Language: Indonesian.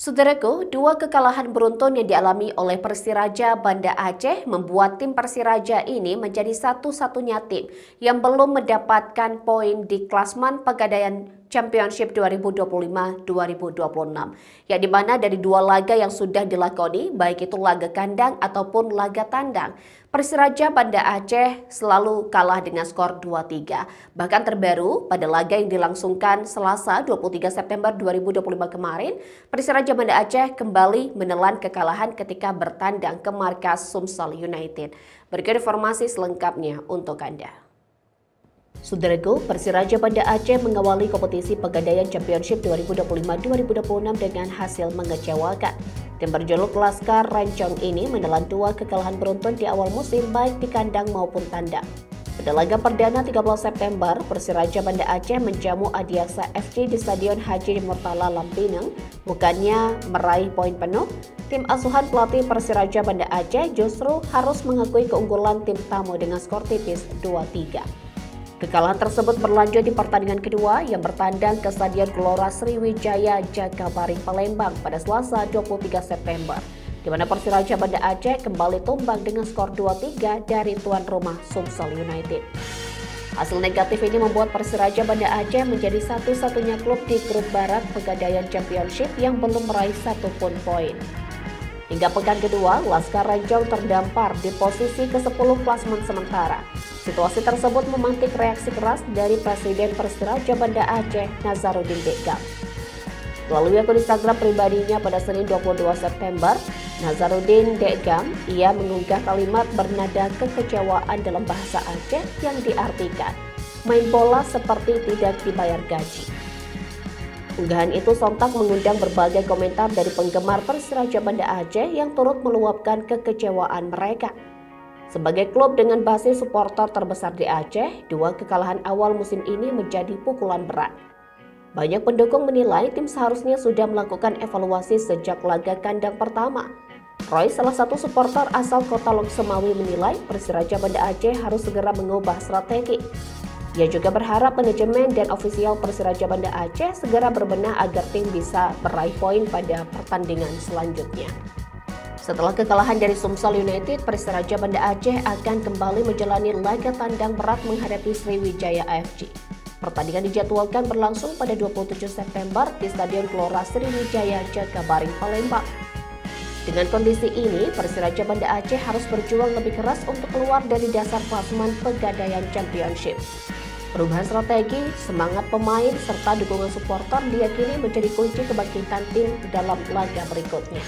Saudaraku, dua kekalahan beruntun yang dialami oleh Persiraja Banda Aceh membuat tim Persiraja ini menjadi satu-satunya tim yang belum mendapatkan poin di Klasman Pegadaian Championship 2025-2026, yang dimana dari dua laga yang sudah dilakoni, baik itu laga kandang ataupun laga tandang, Persiraja Banda Aceh selalu kalah dengan skor 2-3. Bahkan terbaru, pada laga yang dilangsungkan Selasa 23 September 2025 kemarin, Persiraja Banda Aceh kembali menelan kekalahan ketika bertandang ke markas Sumsel United. Berikut informasi selengkapnya untuk Anda. Saudaraku, Persiraja Banda Aceh mengawali kompetisi Pegadaian Championship 2025-2026 dengan hasil mengecewakan. Tim berjuluk Laskar Rancong ini menelan dua kekalahan beruntun di awal musim baik di kandang maupun tandang. Pada laga perdana 13 September, Persiraja Banda Aceh menjamu Adiaksa FC di Stadion Haji Murtala Lampinang. Bukannya meraih poin penuh, tim asuhan pelatih Persiraja Banda Aceh justru harus mengakui keunggulan tim tamu dengan skor tipis 2-3. Kekalahan tersebut berlanjut di pertandingan kedua yang bertandang ke Stadion Gelora Sriwijaya Jakabaring Palembang pada Selasa 23 September, di mana Persiraja Banda Aceh kembali tumbang dengan skor 2-3 dari tuan rumah Sumsel United. Hasil negatif ini membuat Persiraja Banda Aceh menjadi satu-satunya klub di grup barat Pegadaian Championship yang belum meraih satu pun poin. Hingga pekan kedua, Laskar Rancong terdampar di posisi ke-10 klasmen sementara. Situasi tersebut memantik reaksi keras dari Presiden Persiraja Banda Aceh, Nazarudin Dekgam. Melalui akun Instagram pribadinya pada Senin 22 September, Nazarudin Dekgam, ia mengunggah kalimat bernada kekecewaan dalam bahasa Aceh yang diartikan, main bola seperti tidak dibayar gaji. Unggahan itu sontak mengundang berbagai komentar dari penggemar Persiraja Banda Aceh yang turut meluapkan kekecewaan mereka. Sebagai klub dengan basis supporter terbesar di Aceh, dua kekalahan awal musim ini menjadi pukulan berat. Banyak pendukung menilai tim seharusnya sudah melakukan evaluasi sejak laga kandang pertama. Roy, salah satu supporter asal kota Loksemawi, menilai Persiraja Banda Aceh harus segera mengubah strategi. Ia juga berharap manajemen dan ofisial Persiraja Banda Aceh segera berbenah agar tim bisa meraih poin pada pertandingan selanjutnya. Setelah kekalahan dari Sumsel United, Persiraja Banda Aceh akan kembali menjalani laga tandang berat menghadapi Sriwijaya AFC. Pertandingan dijadwalkan berlangsung pada 27 September di Stadion Gelora Sriwijaya Jakabaring Palembang. Dengan kondisi ini, Persiraja Banda Aceh harus berjuang lebih keras untuk keluar dari dasar klasemen Pegadaian Championship. Perubahan strategi, semangat pemain, serta dukungan supporter diyakini menjadi kunci kebangkitan tim dalam laga berikutnya.